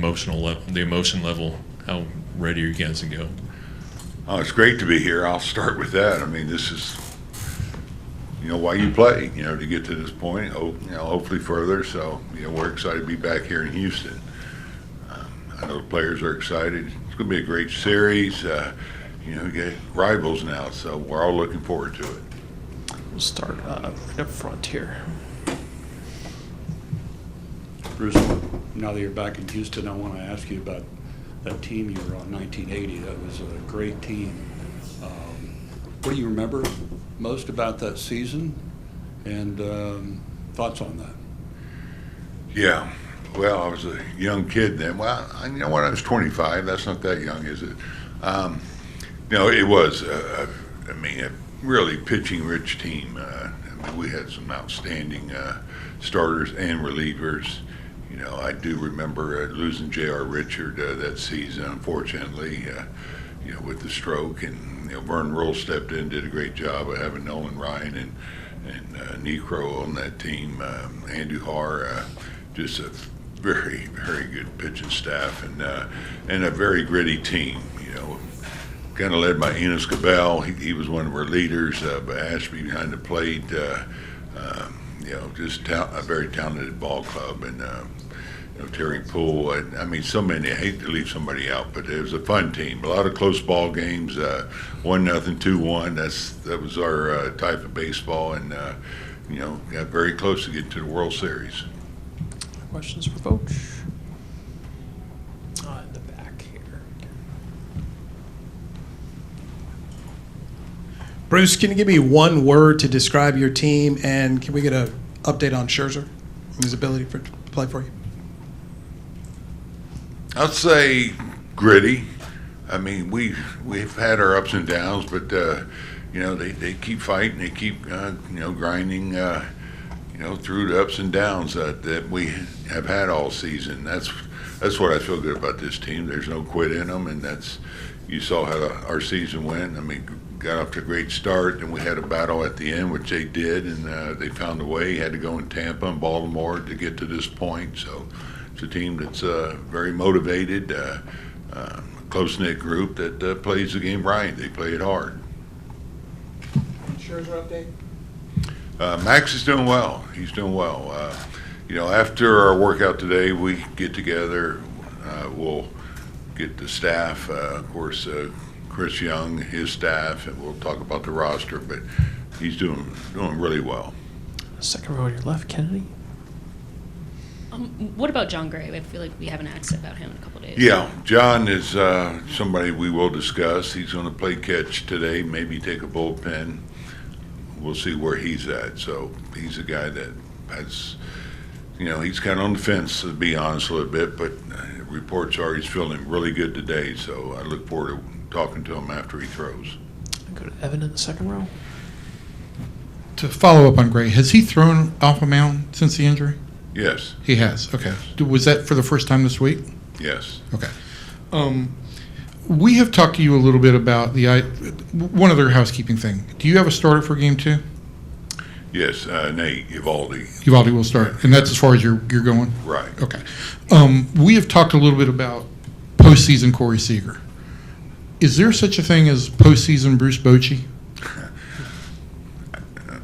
the emotion level. How ready are you guys to go? Oh, it's great to be here. I'll start with that. I mean, this is, why you play, to get to this point, hopefully further. So, we're excited to be back here in Houston. I know the players are excited. It's going to be a great series. We get rivals now, so we're all looking forward to it. We'll start right up front here. Bruce, now that you're back in Houston, I want to ask you about that team you were on, 1980. That was a great team. What do you remember most about that season, and thoughts on that? Yeah. Well, I was a young kid then. Well, I was 25. That's not that young, is it? It was, a really pitching-rich team. We had some outstanding starters and relievers. I do remember losing J.R. Richard that season, unfortunately, with the stroke. And Vern Roll stepped in, did a great job of having Nolan Ryan and Necro on that team. Andrew Har, just a very, very good pitching staff and a very gritty team. Kind of led by Enos Cabell. He was one of our leaders. But Ashby behind the plate. Just a very talented ball club, and Terry Poole. So many. I hate to leave somebody out, but it was a fun team. A lot of close ball games. 1-0, 2-1. That was our type of baseball, and got very close to getting to the World Series. Questions for Bochy? In the back here. Bruce, can you give me one word to describe your team, and can we get an update on Scherzer and his ability to play for you? I'd say gritty. We've had our ups and downs, but they keep fighting. They keep grinding. Through the ups and downs that we have had all season. That's what I feel good about this team. There's no quit in them, and you saw how our season went. Got off to a great start, and we had a battle at the end, which they did, and they found a way. Had to go in Tampa and Baltimore to get to this point. So it's a team that's very motivated, close-knit group that plays the game right. They play it hard. Scherzer update? Max is doing well. He's doing well. After our workout today, we get together. We'll get the staff, of course, Chris Young, his staff, and we'll talk about the roster. But he's doing really well. Second row on your left, Kennedy. What about John Gray? I feel like we haven't asked about him in a couple of days. Yeah, John is somebody we will discuss. He's going to play catch today, maybe take a bullpen. We'll see where he's at. So he's a guy that has, he's kind of on the fence, to be honest, a little bit, but reports are he's feeling really good today. So I look forward to talking to him after he throws. Go to Evan in the second row. To follow up on Gray, has he thrown off a mound since the injury? Yes. He has. Okay. Was that for the first time this week? Yes. Okay. We have talked to you a little bit about one other housekeeping thing. Do you have a starter for Game 2? Yes, Nate Evaldi. Evaldi will start, and that's as far as you're going? Right. Okay. We have talked a little bit about postseason Corey Seager. Is there such a thing as postseason Bruce Bochy?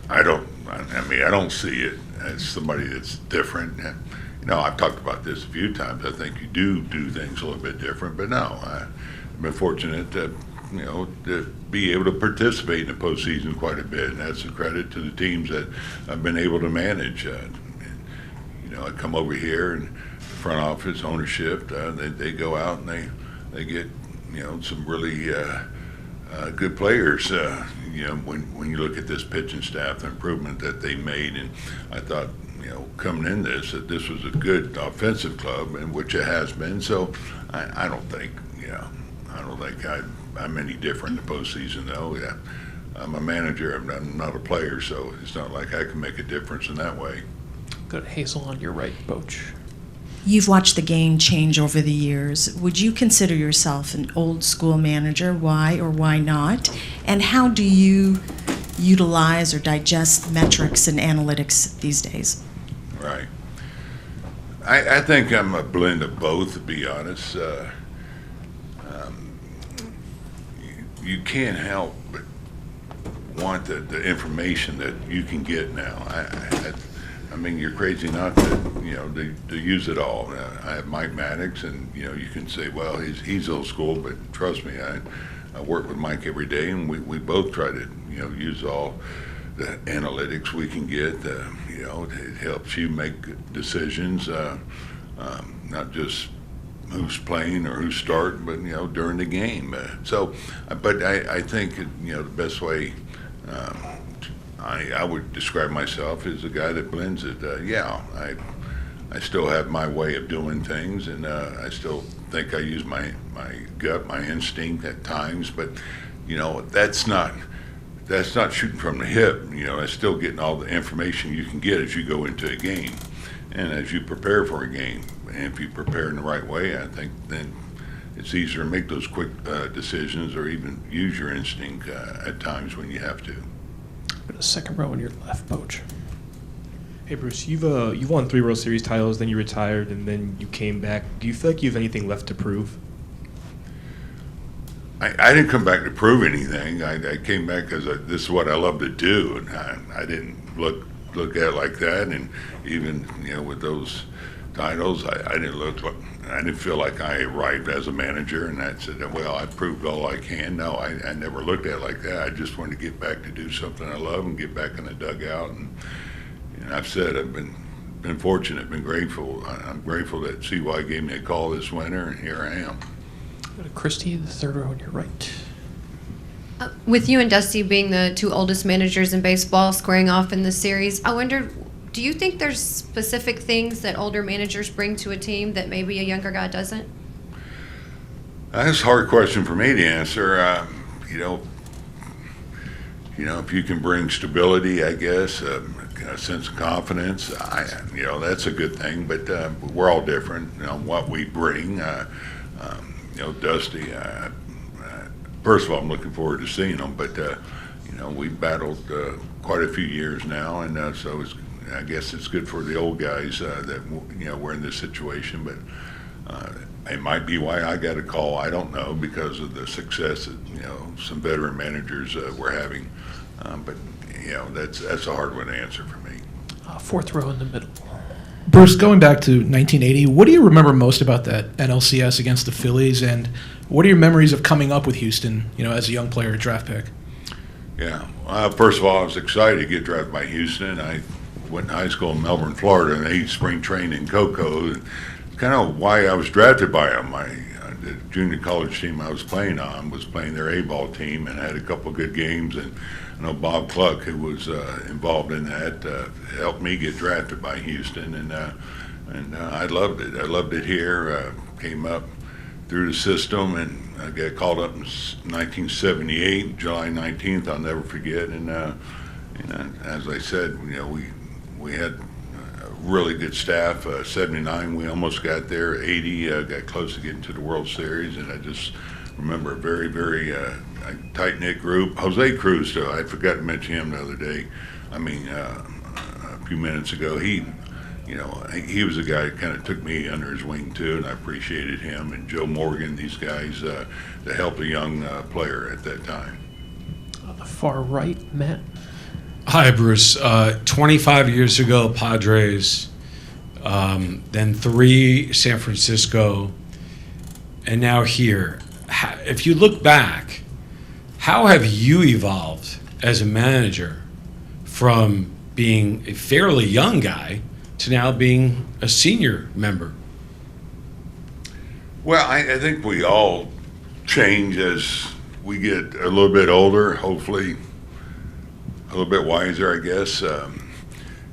I don't see it as somebody that's different. I've talked about this a few times. I think you do things a little bit different, but no, I've been fortunate to be able to participate in the postseason quite a bit, and that's a credit to the teams that I've been able to manage. I come over here and the front office ownership, they go out and they get some really good players. When you look at this pitching staff, the improvement that they made, and I thought coming in that this was a good offensive club, and which it has been. So I don't think I'm any different in the postseason, though. Yeah, I'm a manager. I'm not a player, so it's not like I can make a difference in that way. Go to Hazel on your right, Bochy. You've watched the game change over the years. Would you consider yourself an old school manager? Why or why not? And how do you utilize or digest metrics and analytics these days? Right. I think I'm a blend of both, to be honest. You can't help but want the information that you can get now. I mean, you're crazy not to use it all. I have Mike Maddox, and you can say, well, he's old school, but trust me, I work with Mike every day, and we both try to use all the analytics we can get. It helps you make decisions, not just who's playing or who's starting, but during the game. But I think the best way I would describe myself as a guy that blends it. I still have my way of doing things, and I still think I use my gut, my instinct at times. But that's not shooting from the hip. That's still getting all the information you can get as you go into a game, and as you prepare for a game. And if you prepare in the right way, I think then it's easier to make those quick decisions, or even use your instinct at times when you have to. Go to second row on your left, Boch. Hey Bruce, you've won 3 World Series titles, then you retired, and then you came back. Do you feel like you have anything left to prove? I didn't come back to prove anything. I came back because this is what I love to do, and I didn't look at it like that. And even with those titles, I didn't feel like I arrived as a manager and I said, well, I proved all I can. No, I never looked at it like that. I just wanted to get back to do something I love and get back in the dugout. And I've said I've been fortunate, been grateful. I'm grateful that CY gave me a call this winter, and here I am. Go to Christy, the third row on your right. With you and Dusty being the 2 oldest managers in baseball, squaring off in this series, I wondered, do you think there's specific things that older managers bring to a team that maybe a younger guy doesn't? That's a hard question for me to answer. If you can bring stability, I guess, a sense of confidence, that's a good thing. But we're all different. What we bring. Dusty. First of all, I'm looking forward to seeing him. But we've battled quite a few years now, and so I guess it's good for the old guys that we're in this situation. But it might be why I got a call. I don't know, because of the success that some veteran managers we're having. But that's a hard one to answer for me. Fourth row in the middle. Bruce, going back to 1980, what do you remember most about that NLCS against the Phillies, and what are your memories of coming up with Houston, as a young player, a draft pick? Yeah. First of all, I was excited to get drafted by Houston. I went to high school in Melbourne, Florida, and they spring trained in Cocoa. It's kind of why I was drafted by them. The junior college team I was playing on was playing their A-ball team and had a couple of good games. And I know Bob Cluck, who was involved in that, helped me get drafted by Houston, and I loved it. I loved it here. Came up through the system, and I got called up in 1978, July 19th. I'll never forget. And as I said, we had a really good staff. 79, we almost got there. 80, got close to getting to the World Series, and I just remember a very, very tight-knit group. Jose Cruz, too. I forgot to mention him the other day. A few minutes ago. He was a guy that kind of took me under his wing, too, and I appreciated him. And Joe Morgan, these guys, to help a young player at that time. On the far right, Matt. Hi, Bruce. 25 years ago, Padres, then 3 San Francisco, and now here. If you look back, how have you evolved as a manager from being a fairly young guy to now being a senior member? Well, I think we all change as we get a little bit older, hopefully a little bit wiser, I guess.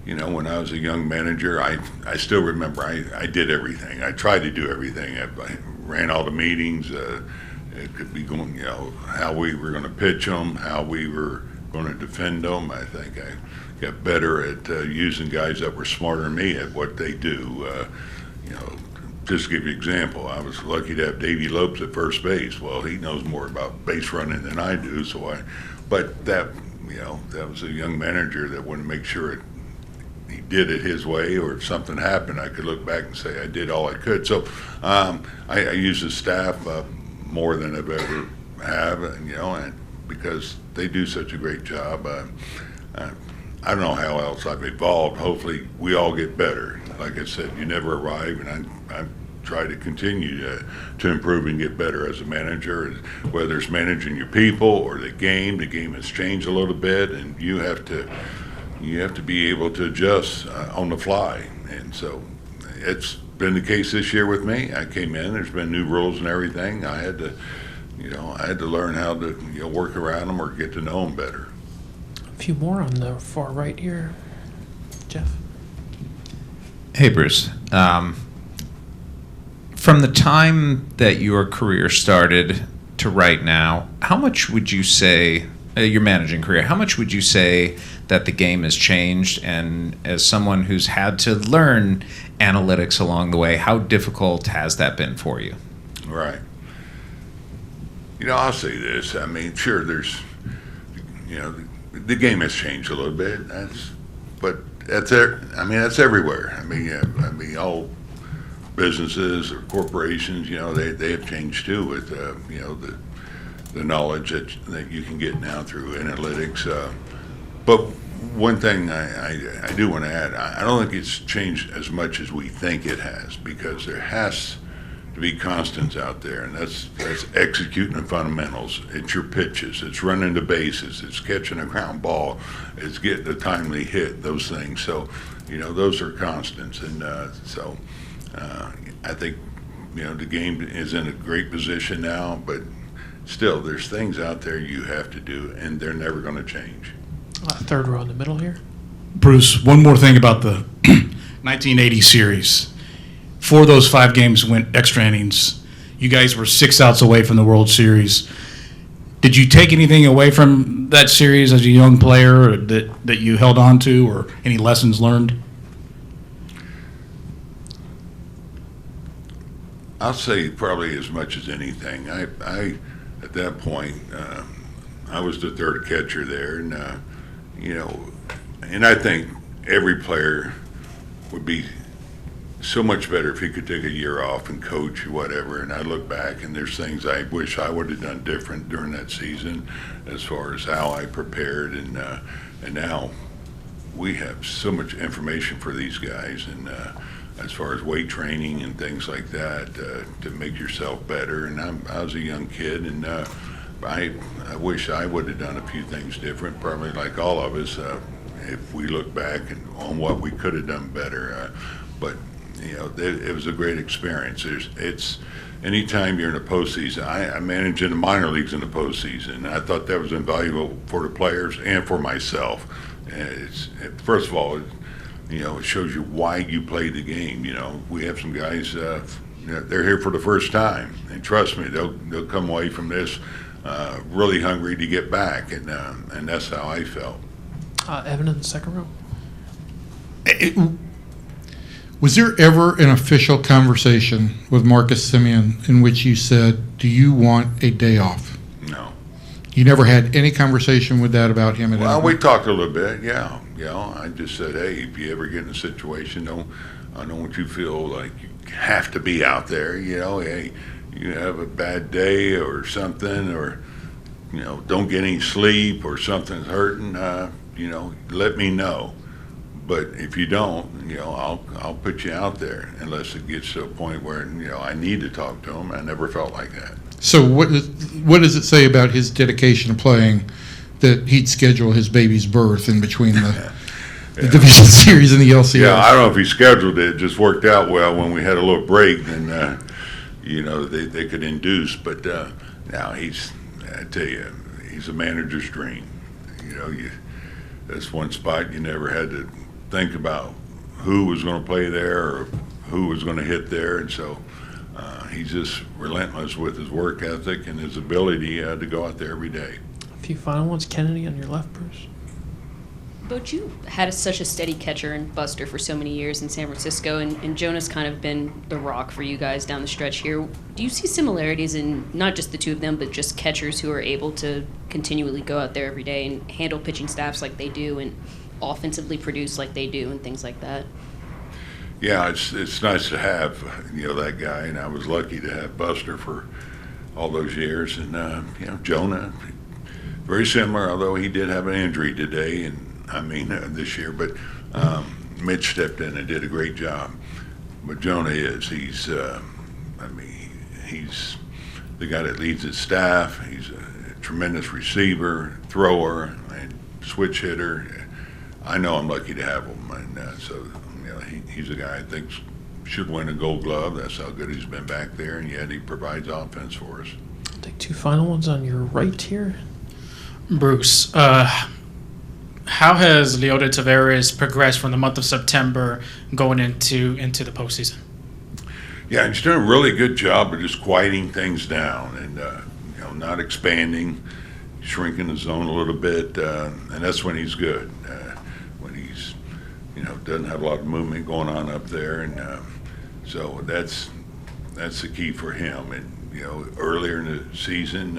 When I was a young manager, I still remember I did everything. I tried to do everything. I ran all the meetings. It could be going, how we were going to pitch them, how we were going to defend them. I think I got better at using guys that were smarter than me at what they do. Just to give you an example, I was lucky to have Davey Lopes at first base. Well, he knows more about base running than I do, but that was a young manager that wanted to make sure he did it his way, or if something happened, I could look back and say I did all I could. So I use the staff more than I've ever have, and because they do such a great job. I don't know how else I've evolved. Hopefully, we all get better. Like I said, you never arrive, and I try to continue to improve and get better as a manager. Whether it's managing your people or the game has changed a little bit, and you have to be able to adjust on the fly. And so, it's been the case this year with me. I came in. There's been new rules and everything. I had to learn how to work around them or get to know them better. A few more on the far right here. Jeff? Hey, Bruce. From the time that your career started to right now, how much would you say, your managing career, how much would you say that the game has changed? And as someone who's had to learn analytics along the way, how difficult has that been for you? Right. I'll say this. I mean, sure, there's, the game has changed a little bit. But that's everywhere. I mean, all businesses or corporations, they have changed too with, the knowledge that you can get now through analytics. But one thing I do want to add, I don't think it's changed as much as we think it has, because there has to be constants out there, and that's executing the fundamentals. It's your pitches, it's running the bases, it's catching a ground ball, it's getting a timely hit, those things. So, those are constants, and so I think the game is in a great position now, but still, there's things out there you have to do, and they're never going to change. Third row in the middle here. Bruce, one more thing about the 1980 series. 4 of those 5 games went extra innings. You guys were 6 outs away from the World Series. Did you take anything away from that series as a young player that you held on to, or any lessons learned? I'll say probably as much as anything. I at that point, I was the third catcher there, and and I think every player would be so much better if he could take a year off and coach or whatever. And I look back, and there's things I wish I would have done different during that season, as far as how I prepared. And now we have so much information for these guys, and as far as weight training and things like that, to make yourself better. And I was a young kid, and I wish I would have done a few things different, probably like all of us, if we look back on what we could have done better. But it was a great experience. It's anytime you're in the postseason. I managed in the minor leagues in the postseason, and I thought that was invaluable for the players and for myself. First of all, it shows you why you play the game. We have some guys, they're here for the first time, and trust me, they'll come away from this really hungry to get back, and that's how I felt. Evan in the second row. Was there ever an official conversation with Marcus Semien in which you said, "Do you want a day off"? No. You never had any conversation with that about him? Well, we talked a little bit, yeah. I just said, hey, if you ever get in a situation, I don't want you to feel like you have to be out there. Hey, you have a bad day or something, or don't get any sleep or something's hurting. Let me know. But if you don't, I'll put you out there unless it gets to a point where I need to talk to him. I never felt like that. So what does it say about his dedication to playing that he'd schedule his baby's birth in between the division series and the LCS? Yeah, I don't know if he scheduled it. It just worked out well when we had a little break, and they could induce. But now I tell you, he's a manager's dream. That's one spot you never had to think about who was going to play there or who was going to hit there, and so he's just relentless with his work ethic and his ability to go out there every day. A few final ones. Kennedy on your left, Bruce. But you had such a steady catcher and buster for so many years in San Francisco, and Jonah's kind of been the rock for you guys down the stretch here. Do you see similarities in not just the two of them, but just catchers who are able to continually go out there every day and handle pitching staffs like they do? And offensively produce like they do and things like that. Yeah, it's nice to have that guy, and I was lucky to have Buster for all those years, and Jonah, very similar, although he did have an injury today, and this year, but Mitch stepped in and did a great job. But Jonah he's the guy that leads his staff. He's a tremendous receiver, thrower, and switch hitter. I know I'm lucky to have him, and so he's a guy I think should win a Gold Glove. That's how good he's been back there, and yet he provides offense for us. I'll take two final ones on your right here. Bruce, how has Leota Taveras progressed from the month of September going into the postseason? Yeah, he's doing a really good job of just quieting things down and not expanding, shrinking the zone a little bit, and that's when he's good. When he's doesn't have a lot of movement going on up there, and so that's the key for him. And earlier in the season,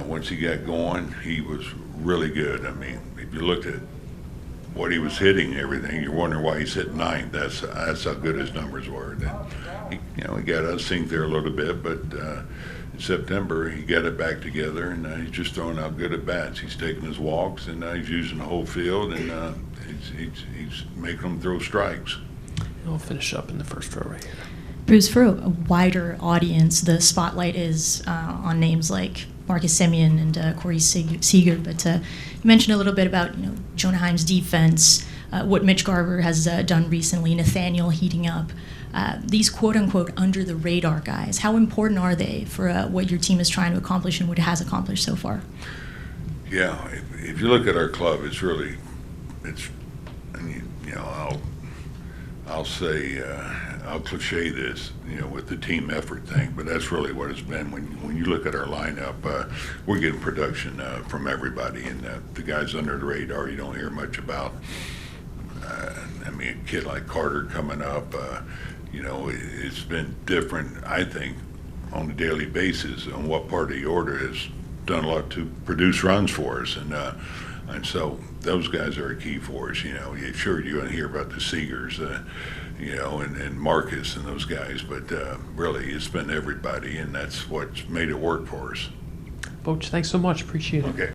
once he got going, he was really good. I mean, if you looked at what he was hitting and everything, you're wondering why he's hit ninth. That's how good his numbers were. And he got us synced there a little bit, but in September he got it back together, and he's just throwing out good at bats. He's taking his walks, and he's using the whole field, and he's making them throw strikes. I'll finish up in the first row right here. Bruce, for a wider audience, the spotlight is on names like Marcus Semien and Corey Seager, but you mentioned a little bit about Jonah Heim's defense, what Mitch Garver has done recently, Nathaniel heating up. These quote-unquote under-the-radar guys, how important are they for what your team is trying to accomplish and what it has accomplished so far? Yeah, if you look at our club, I'll say, I'll cliche this, with the team effort thing, but that's really what it's been. When you look at our lineup, we're getting production from everybody, and the guys under the radar you don't hear much about. A kid like Carter coming up, it's been different, I think, on a daily basis on what part of the order has done a lot to produce runs for us, and so those guys are a key for us. Sure, you're going to hear about the Seagers, and Marcus and those guys, but really it's been everybody, and that's what's made it work for us. Bochy, thanks so much. Appreciate it. Okay.